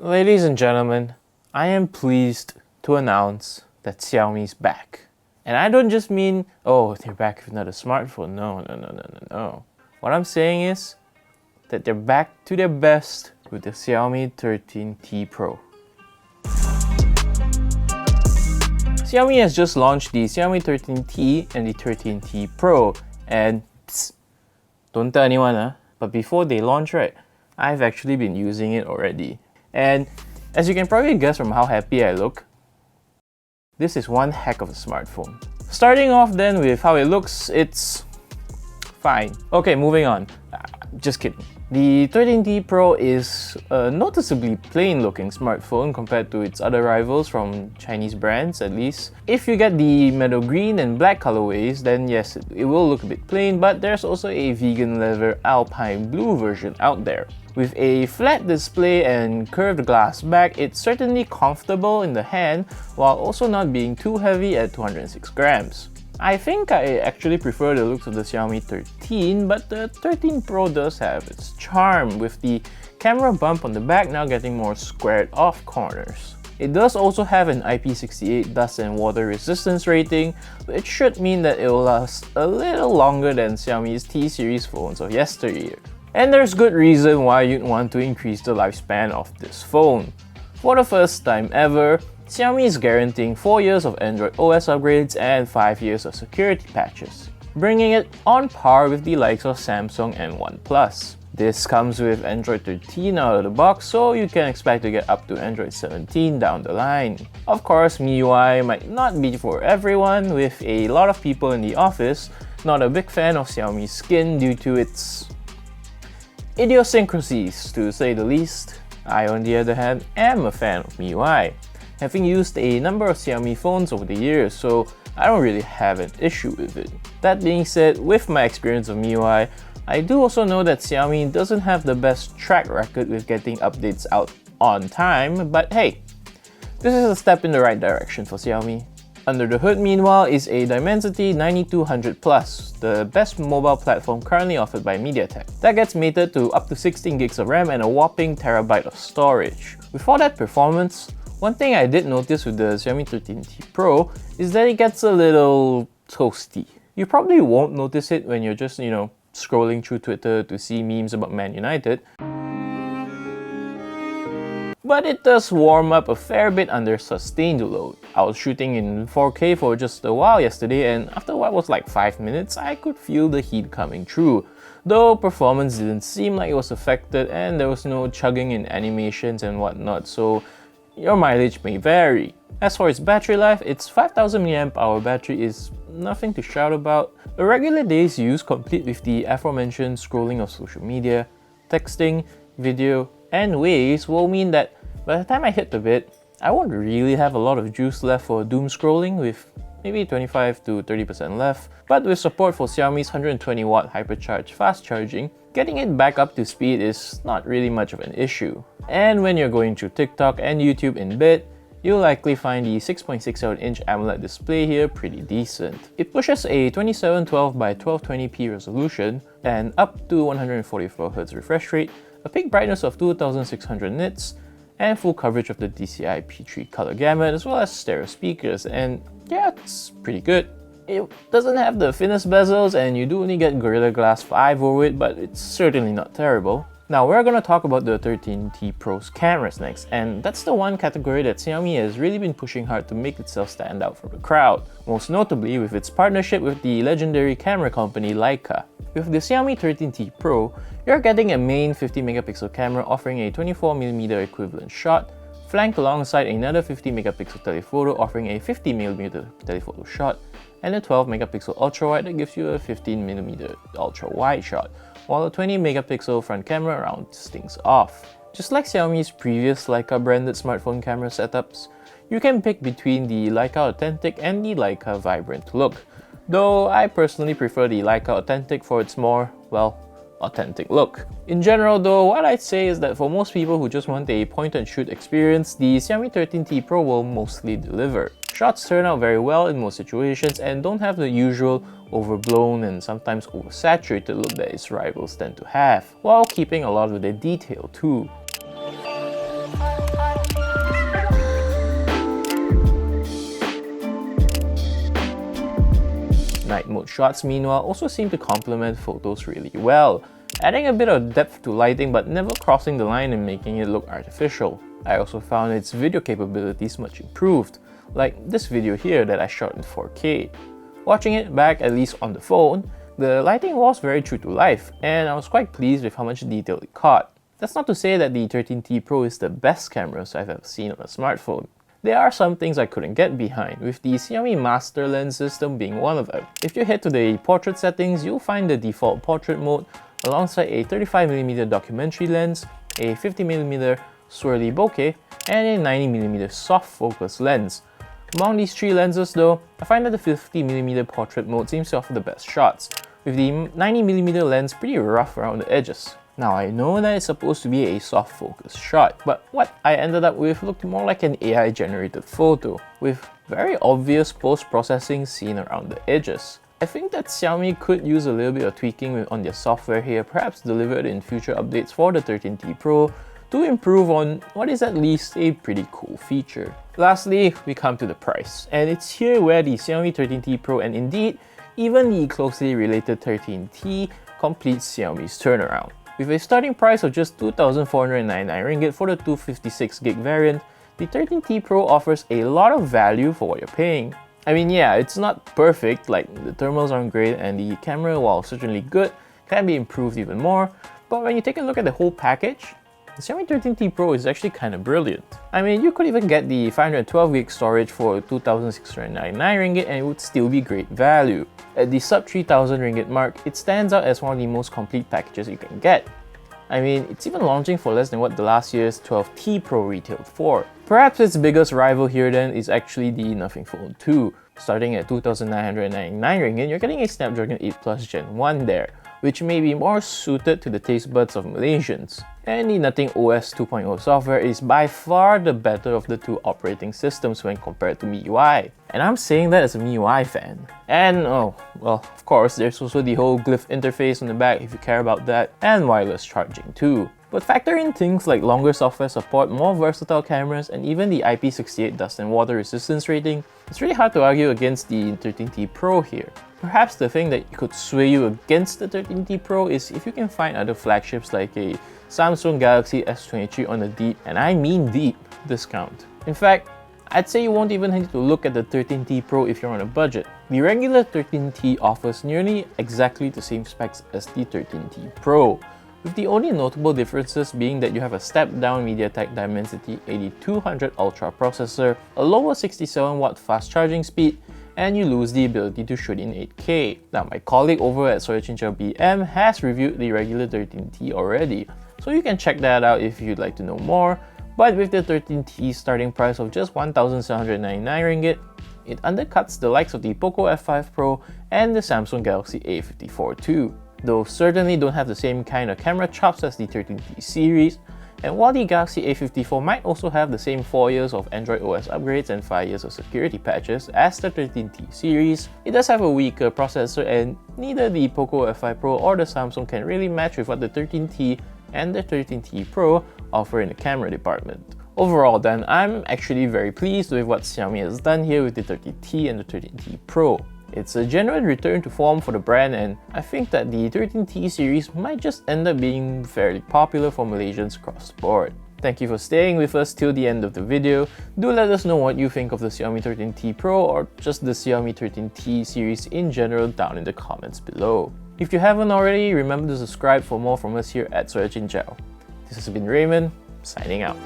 Ladies and gentlemen, I am pleased to announce that Xiaomi's back. And I don't just mean, oh, they're back with another smartphone. No. What I'm saying is that they're back to their best with the Xiaomi 13T Pro. Xiaomi has just launched the Xiaomi 13T and the 13T Pro, and don't tell anyone, but before they launch, right, I've actually been using it already. And as you can probably guess from how happy I look, this is one heck of a smartphone. Starting off then with how it looks, it's fine. Okay, moving on. Just kidding. The 13T Pro is a noticeably plain looking smartphone compared to its other rivals from Chinese brands at least. If you get the meadow green and black colorways, then yes, it will look a bit plain, but there's also a vegan leather alpine blue version out there. With a flat display and curved glass back, it's certainly comfortable in the hand while also not being too heavy at 206 grams. I think I actually prefer the looks of the Xiaomi 13, but the 13 Pro does have its charm, with the camera bump on the back now getting more squared off corners. It does also have an IP68 dust and water resistance rating, which should mean that it will last a little longer than Xiaomi's T-series phones of yesteryear. And there's good reason why you'd want to increase the lifespan of this phone. For the first time ever, Xiaomi is guaranteeing 4 years of Android OS upgrades and 5 years of security patches, bringing it on par with the likes of Samsung and OnePlus. This comes with Android 13 out of the box, so you can expect to get up to Android 17 down the line. Of course, MIUI might not be for everyone, with a lot of people in the office not a big fan of Xiaomi's skin due to its idiosyncrasies, to say the least. I, on the other hand, am a fan of MIUI, having used a number of Xiaomi phones over the years, so I don't really have an issue with it. That being said, with my experience of MIUI, I do also know that Xiaomi doesn't have the best track record with getting updates out on time, but hey, this is a step in the right direction for Xiaomi. Under the hood, meanwhile, is a Dimensity 9200 Plus, the best mobile platform currently offered by MediaTek. That gets mated to up to 16 gigs of RAM and a whopping terabyte of storage. With all that performance, one thing I did notice with the Xiaomi 13T Pro is that it gets a little toasty. You probably won't notice it when you're just, scrolling through Twitter to see memes about Man United, but it does warm up a fair bit under sustained load. I was shooting in 4K for just a while yesterday, and after what was like 5 minutes, I could feel the heat coming through. Though performance didn't seem like it was affected and there was no chugging in animations and whatnot, so your mileage may vary. As for its battery life, its 5000 mAh battery is nothing to shout about. A regular day's use complete with the aforementioned scrolling of social media, texting, video, and waves will mean that by the time I hit the bed, I won't really have a lot of juice left for doom scrolling, with maybe 25 to 30% left. But with support for Xiaomi's 120W hypercharge fast charging, getting it back up to speed is not really much of an issue. And when you're going through TikTok and YouTube in bed, you'll likely find the 6.67-inch AMOLED display here pretty decent. It pushes a 2712 by 1220p resolution and up to 144Hz refresh rate, a peak brightness of 2600 nits, and full coverage of the DCI P3 color gamut, as well as stereo speakers, and yeah, it's pretty good. It doesn't have the thinnest bezels, and you do only get Gorilla Glass 5 over it, but it's certainly not terrible. Now we're gonna talk about the 13T Pro's cameras next, and that's the one category that Xiaomi has really been pushing hard to make itself stand out from the crowd, most notably with its partnership with the legendary camera company Leica. With the Xiaomi 13T Pro, you're getting a main 50MP camera offering a 24mm equivalent shot, flanked alongside another 50MP telephoto offering a 50mm telephoto shot, and a 12MP ultra-wide that gives you a 15mm ultra-wide shot, while a 20MP front camera rounds things off. Just like Xiaomi's previous Leica branded smartphone camera setups, you can pick between the Leica Authentic and the Leica Vibrant look, though I personally prefer the Leica Authentic for its more, authentic look. In general though, what I'd say is that for most people who just want a point-and-shoot experience, the Xiaomi 13T Pro will mostly deliver. Shots turn out very well in most situations and don't have the usual overblown and sometimes oversaturated look that its rivals tend to have, while keeping a lot of their detail too. mode shots meanwhile also seem to complement photos really well, adding a bit of depth to lighting but never crossing the line and making it look artificial. I also found its video capabilities much improved, like this video here that I shot in 4K. Watching it back, at least on the phone, the lighting was very true to life, and I was quite pleased with how much detail it caught. That's not to say that the 13T Pro is the best camera I've ever seen on a smartphone. There are some things I couldn't get behind, with the Xiaomi Master Lens system being one of them. If you head to the portrait settings, you'll find the default portrait mode alongside a 35mm documentary lens, a 50mm swirly bokeh, and a 90mm soft focus lens. Among these three lenses though, I find that the 50mm portrait mode seems to offer the best shots, with the 90mm lens pretty rough around the edges. Now I know that it's supposed to be a soft focus shot, but what I ended up with looked more like an AI generated photo, with very obvious post-processing seen around the edges. I think that Xiaomi could use a little bit of tweaking on their software here, perhaps delivered in future updates for the 13T Pro, to improve on what is at least a pretty cool feature. Lastly, we come to the price, and it's here where the Xiaomi 13T Pro and indeed even the closely related 13T completes Xiaomi's turnaround. With a starting price of just 2,499 ringgit for the 256GB variant, the 13T Pro offers a lot of value for what you're paying. I mean, yeah, it's not perfect, like the thermals aren't great and the camera, while certainly good, can be improved even more, but when you take a look at the whole package, the Xiaomi 13T Pro is actually kinda brilliant. I mean, you could even get the 512GB storage for 2,699 ringgit and it would still be great value. At the sub 3,000 ringgit mark, it stands out as one of the most complete packages you can get. I mean, it's even launching for less than what the last year's 12T Pro retailed for. Perhaps its biggest rival here then is actually the Nothing Phone 2. Starting at 2,999 ringgit, you're getting a Snapdragon 8 Plus Gen 1 there, which may be more suited to the taste buds of Malaysians. And the Nothing OS 2.0 software is by far the better of the two operating systems when compared to MIUI. And I'm saying that as a MIUI fan. And oh, well, of course, there's also the whole glyph interface on the back if you care about that, and wireless charging too. But factor in things like longer software support, more versatile cameras, and even the IP68 dust and water resistance rating, it's really hard to argue against the 13T Pro here. Perhaps the thing that could sway you against the 13T Pro is if you can find other flagships like a Samsung Galaxy S23 on a deep, and I mean deep, discount. In fact, I'd say you won't even need to look at the 13T Pro if you're on a budget. The regular 13T offers nearly exactly the same specs as the 13T Pro, with the only notable differences being that you have a step-down MediaTek Dimensity 8200 Ultra processor, a lower 67W fast charging speed, and you lose the ability to shoot in 8K. Now, my colleague over at Soyachincha BM has reviewed the regular 13T already, so you can check that out if you'd like to know more. But with the 13T starting price of just 1,799 ringgit, it undercuts the likes of the Poco F5 Pro and the Samsung Galaxy A54 too. Though certainly don't have the same kind of camera chops as the 13T series, and while the Galaxy A54 might also have the same 4 years of Android OS upgrades and 5 years of security patches as the 13T series, it does have a weaker processor, and neither the Poco F5 Pro or the Samsung can really match with what the 13T and the 13T Pro offer in the camera department. Overall then, I'm actually very pleased with what Xiaomi has done here with the 13T and the 13T Pro. It's a genuine return to form for the brand, and I think that the 13T series might just end up being fairly popular for Malaysians across the board. Thank you for staying with us till the end of the video. Do let us know what you think of the Xiaomi 13T Pro or just the Xiaomi 13T series in general down in the comments below. If you haven't already, remember to subscribe for more from us here at Soyachincha. This has been Raymond, signing out.